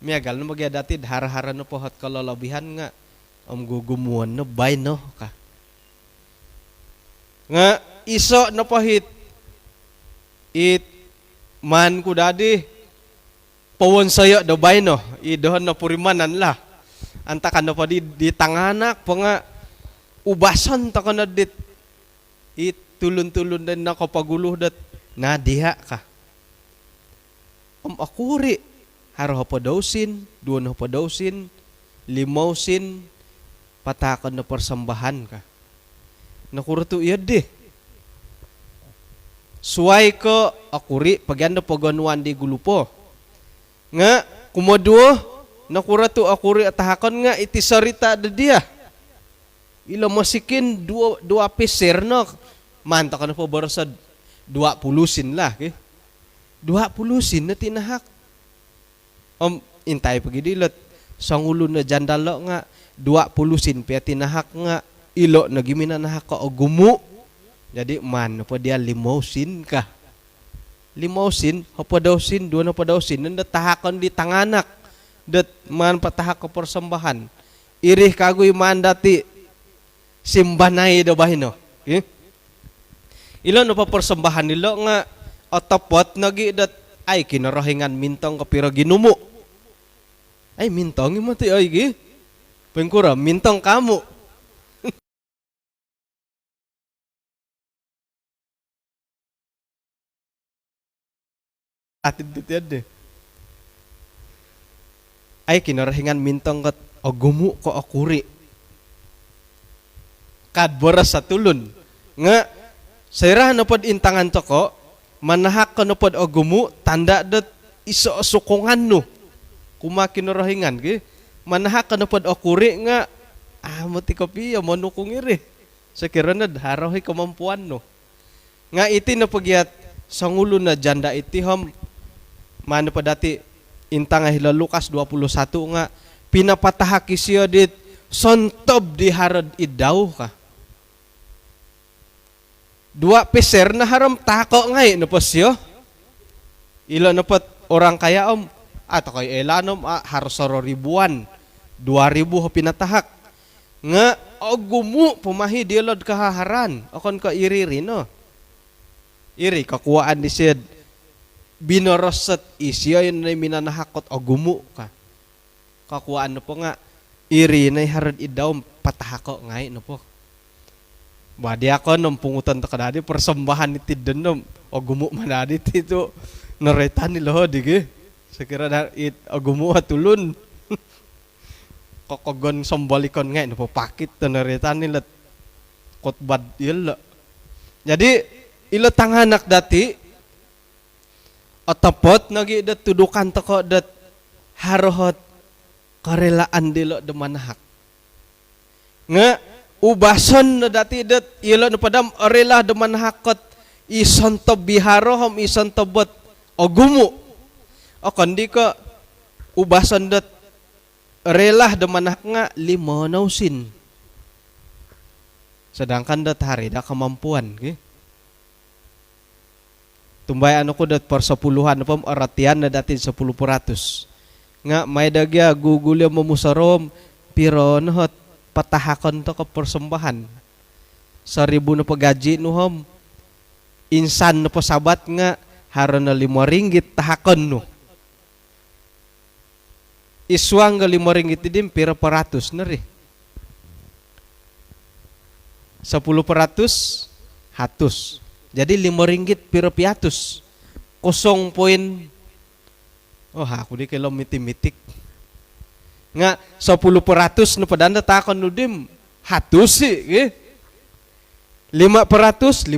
Miagal na bagay dati hara-hara na pohat kalalabihan nga gugumuan na bay no ka. Nga iso na pahit it man ko dadi pawon sayo do bay no idohon na purimanan la. Anta ka na pa di tanganak pa nga ubasan ta ka na dit it tulun-tulun din na kapaguluh dat na diha ka. Akuri haro pa dausin, 2 pa dausin, 5 sin, patakan na persembahan ka. Nakurto iya deh. Suway ko akuri pagyan na paganuan di gulupo. Nga kumaduo nakurato akuri at hakon nga iti sarita da dia. Ila masikin 2 peser no. Manta ka na po barasa 20 sin lah. Okay? 20 sin na tinahak. Intay pagidilat sangulo na jandalo nga 20 sin pe tinahak nga ilo na gimina nahak ka gumu. Jadi man pa dia 5 sin ka. 5 sin, hapa daw sin, 2 na pa daw sin, nanda tahakon di tanganak. Dat man patahak ka persembahan. Irih kagoy man dati simbanay daw bahino. Okay? Ilo na pa persembahan nilo nga otopot nagi dat ay kinarahingan mintong kapira ginumo. Ay mintong mo ti ay gi. Pengkura mintong kamu. Atid dede. Ay kinarahingan mintong kat agumu ko akuri. Kadboras sa tulun. Nga sayra na pod intangan to ko manahak ka na pod agumu tanda dat iso sukungan no. Kumakinarahingan ki manahak ka na pod akuri nga mati kopi ya manukong iri. Sakira na harahi kamampuan no. Nga iti na pagyat sangulo na janda iti mano pa dati intang ahila Lukas 21 nga pinapatahaki siya dit sontob di harad idaw ka. 2 peser na haram tako ngay no po siya. Ilo na pot orang kaya ato kay elanom harusaro ribuan 2,000 pinatahak nga gumu pumahi dilod kahaharan akon ka iriri no iri kakuaan di sid binorosat isya yun na minanahakot gumu ka kakuaan no po nga iri na harad idaw patahako ngay no po badi ako nung pungutan ta kadadi persembahan iti denom gumu manadi ito naretan nilo digi. Sekira it agumu tulun. Kokogon sombolikon ngay no pakit tanaritan nila kotbad ila. Jadi ila tanganak dati otapot nagi dat tudukan toko dat harohot karelaan dilo demanahak. Nga ubason na dati dat ila no padam arela demanahakot ison to biharohom ison to bot ogumu. O kandi ko ubason dat relah demanak nga limonausin. Sedangkan dat hari da kemampuan okay? Tumbay ano ko dat per 10-an pam aratian na datin 10%. Nga may dagya gugulya mamusarom pero nahot patahakon to ka persembahan. 1,000 na pagaji nuhom. Insan na pasabat nga haron na 5 ringgit tahakon no. Iswang ga 5 ringgit din pero 100 na rin. 10% hatus. Jadi 5 ringgit pero 100. Kosong poin. Oh aku di kilo mitik-mitik. Nga 10% na padanda takon no dim hatus sih. 5% 50.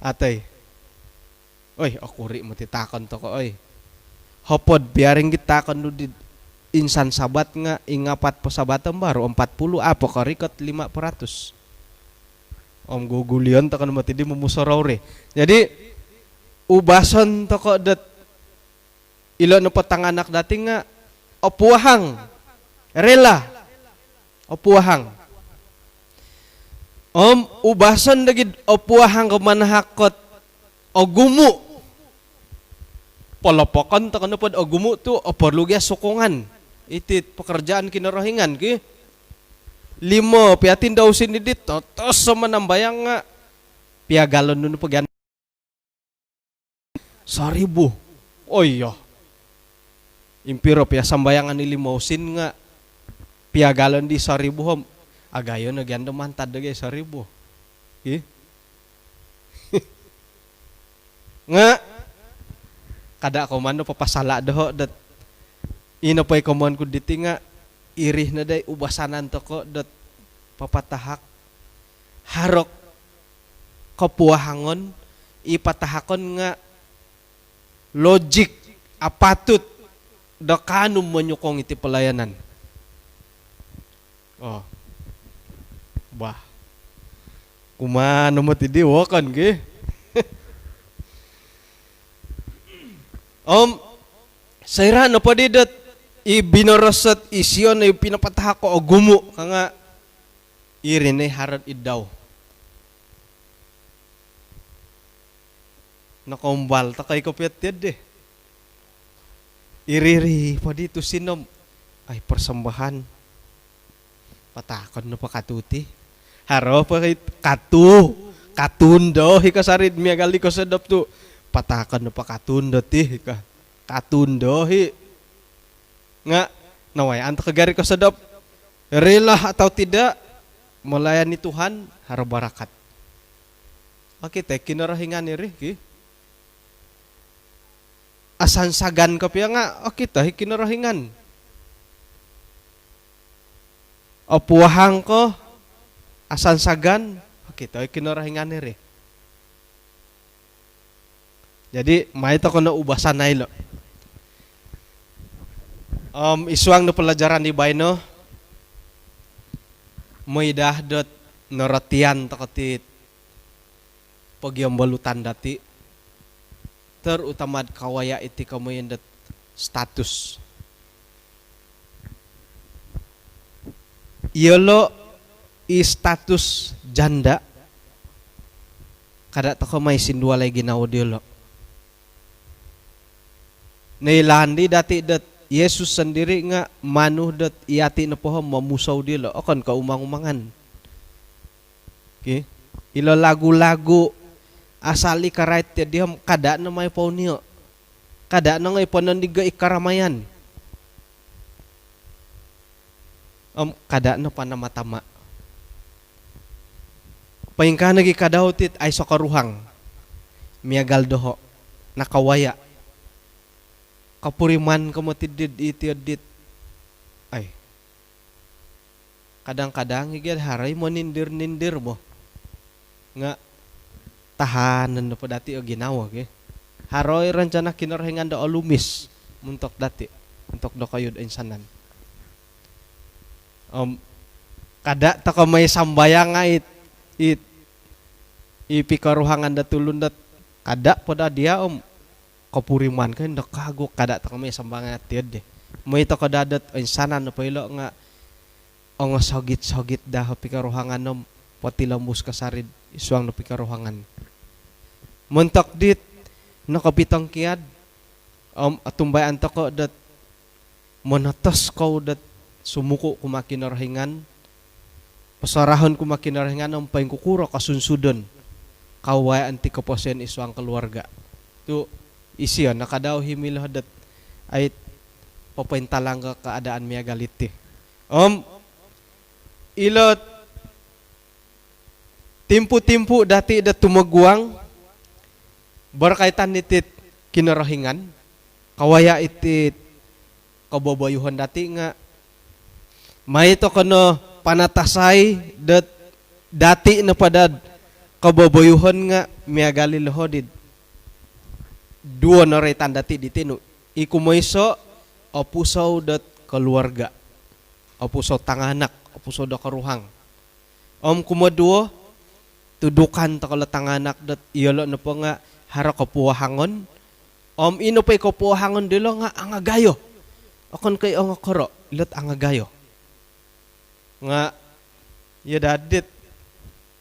Atay. Oy, aku ri mati takon to ko oy. Hopod biaring kita kan di insan sabat nga ingapat pasabatam baru 40 apa karikot 5%. Om gugulion to kan mati di memusaraw re. Jadi ubason to ko dat ilo no patanganak dating nga opuahang rela opuahang. Om ubason dagid opuahang kemanahakot ogumu. Polopokan ta kanu pod ogumu tu perlu gya sokongan. Itit pekerjaan kinarahingan ki. 5 piatin daw sinidit tos sama nambayang nga piagalon nun pagyan 1,000. Oh iya. Impiro pia sambayangan ni 5 nga piagalon di 1,000 hom. Agayo na gyando mantad dagay 1,000. Ki. Nga kada ko man no papasala doho dat ino pay komon ko diti nga irih na day ubasanan to ko dat papatahak harok kapuahangon ipatahakon nga logic apatut da kanum manyukong iti pelayanan. Oh. Bah. Kumano mo ti di wakan ge. Sayra no pa didat ibinarasat isyon na pinapataha ko o gumo nga irin ay harad idaw. Nakaumbal ta kay kopyat eh. Iriri pa dito sinom ay persembahan patakon no pa katuti. Haro pa kay katundo hikasarid miyagali ko sa dap to. Patakan na pa katundo ti ka katundo hi nga naway anta kagari ko sa dap rela atau tidak melayani Tuhan haro barakat. Oke teh kinarahingan iri ki asan sagan ka piya nga oke teh kinarahingan opuahang ko asan sagan oke teh kinarahingan iri. Jadi may to kono ubasan na ilo. Isuang no pelajaran di bayno moidah dot noratian to katit pagyam balutan dati terutamad kawaya iti kamoyen dat status. Iolo i status janda kada to may sindua lagi ginaw diolo. Nailandi dati dat Yesus sendiri nga manuh dat iati na pohon mamusaw dilo akan kaumang-umangan. Okay? Ilo lagu-lagu asali karait ya diam kada na may paunyo. Kada na ngay panandiga ikaramayan. Kada na panamatama. Paingka nagi kadautit ay sokaruhang. Miyagal doho. nakawaya kapuriman kamatidid itiadit ay kadang-kadang igid haray mo nindir mo nga tahanan na po dati o ginawa haroy rancana kinarhingan da alumis muntok dati muntok do kayod insanan kada ta ka may sambayang nga it ipikaruhangan da tulun dat kada pada dia kapuriman kan nakago kada ta ka may sambayang tiad may to kadadat insanan na paylo nga ang sagit da pikaruhangan nom pati lambus kasarid isuang no pikaruhangan muntok dit nakabitang kiad atumbayan ta ko dat monatos ko dat sumuko kumakinarhingan pasarahon kumakinarhingan ang paing kukuro kasunsudon kaway anti kaposen isuang keluarga tu isiyo nakadaw himilo dat ay papaintalang ka keadaan miya galiti ilot timpu-timpu dati da tumagwang berkaitan nitit kinarahingan kawaya itit kababayuhan dati nga may to kano panatasay dat dati na padad kababayuhan nga miagali lohodid duo na retan dati ditino ikumayso opusaw dat keluarga opusaw tanganak opusaw da karuhang kumaduo tudukan ta kala tanganak dat iyalo na po nga hara kapuhangon ino pa'y kapuhangon dilo nga angagayo akon kay ang koro ilot angagayo nga yadadit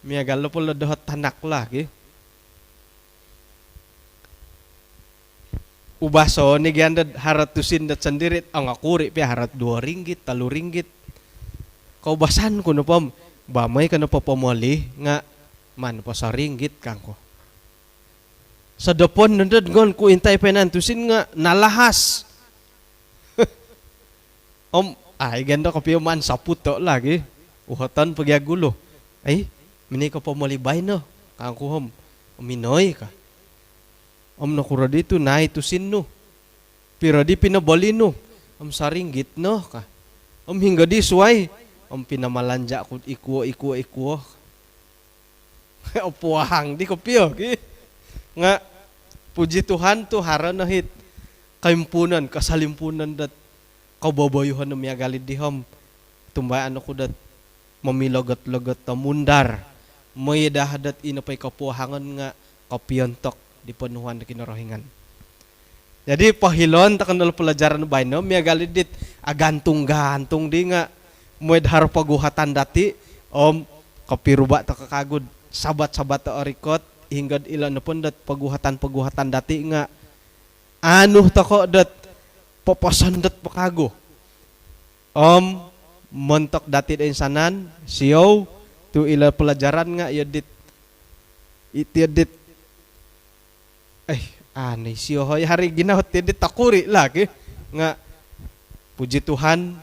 miyagalo po dohot tanak lagi ubaso ni gandad harat tusin dat sandirit ang akuri pi harat 2 ringgit 3 ringgit kaubasan ko no pam bamay ka no papamali nga man pa sa ringgit kangko sa dapon nandad ngon ku intay penantusin nga nalahas ay ganda ko piyo man sa puto lagi uhatan pagyagulo ay mini ka pamalibay no kangko minoy ka nakura dito na itusin no pero di pinabali no sa ringgit no ka hingga di suway pinamalanja ko ikuo opuahang di ko piyo nga puji Tuhan tu hara na hit kaimpunan kasalimpunan dat kababayuhan na miyagalid dihom tumbayan ako dat mamilogot-logot ta mundar may dahadat inapay kapuahangan nga kapiyontok di penuhan na kinarahingan jadi pahilon ta kanal pelajaran bay no miyagalid dit agantung-gantung di nga may dahar paguhatan dati kapiruba ta kakagod sabat-sabat ta orikot hingga ilan na pun dat paguhatan dati nga tako dat papasan dat pakago montok dati da insanan siyaw tu ila pelajaran nga yadit aneh siyaw hari ginahot yadit takuri lagi nga puji Tuhan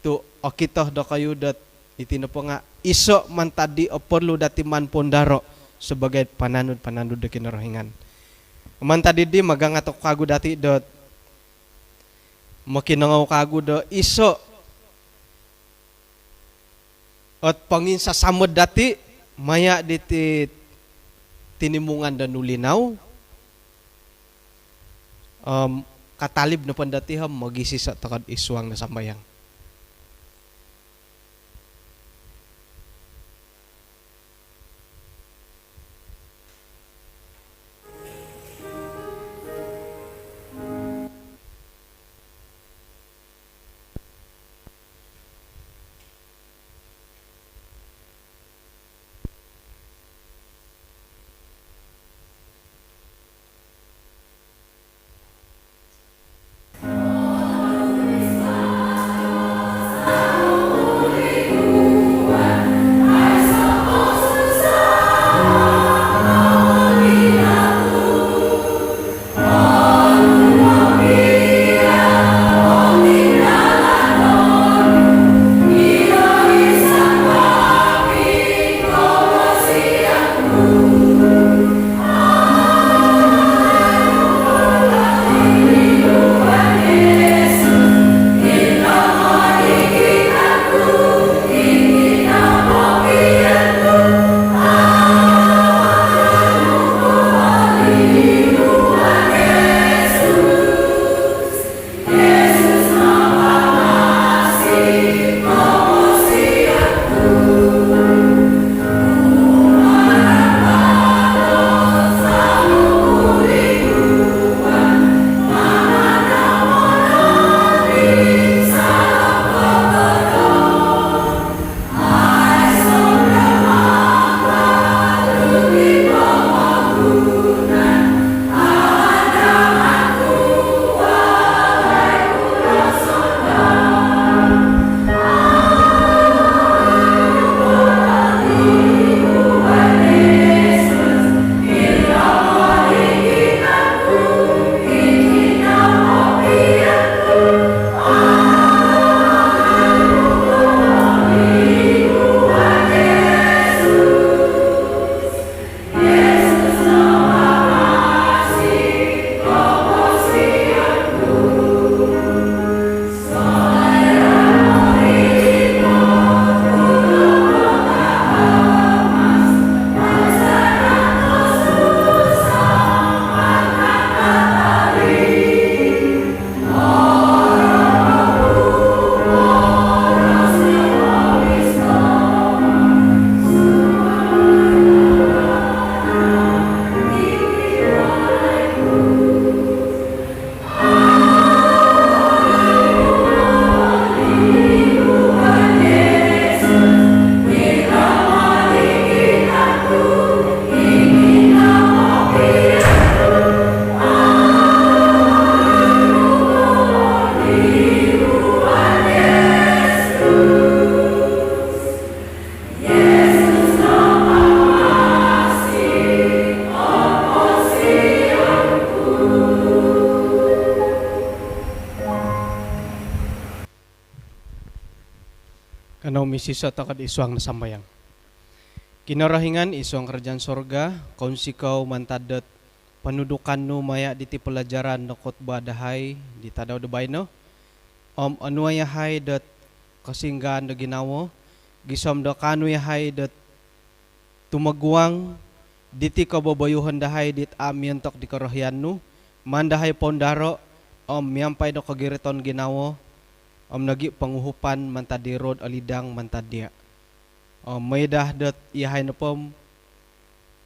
tu okitoh da kayo dat itina po nga iso man tadi perlu dati man pondaro sebagai pananud da kinarahingan. Man tadi di magangatok kagu dati dot makinangaw kagu do iso at pangin sa samod dati maya diti tinimungan dan ulinaw katalib na pandati magisi sa takad iswang na sambayang. Kanaw misisa takad isuang nasambayang. Kinarahingan isuang kerajaan sorga, kaun sikaw mantadet panudukan no maya diti pelajaran no khotbah dahay di tadaw debay no. Anu yahay dat kasinggaan da ginawo, gisom da kanu yahay dat tumagwang diti kababayuhan dahay dit amyentok di karahyan no, mandahay pondaro miampay da kagiriton ginawo, nagi panguhupan mantadirod alidang mantadya. May dahdat yahay na pom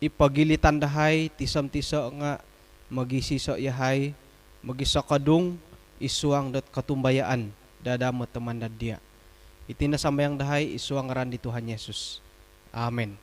ipagilitan dahay tisam tisa nga magisiso yahay magisakadung isuang dat katumbayaan dadamot teman dadya. Itinasambayang dahay isuang ran di Tuhan Yesus. Amen.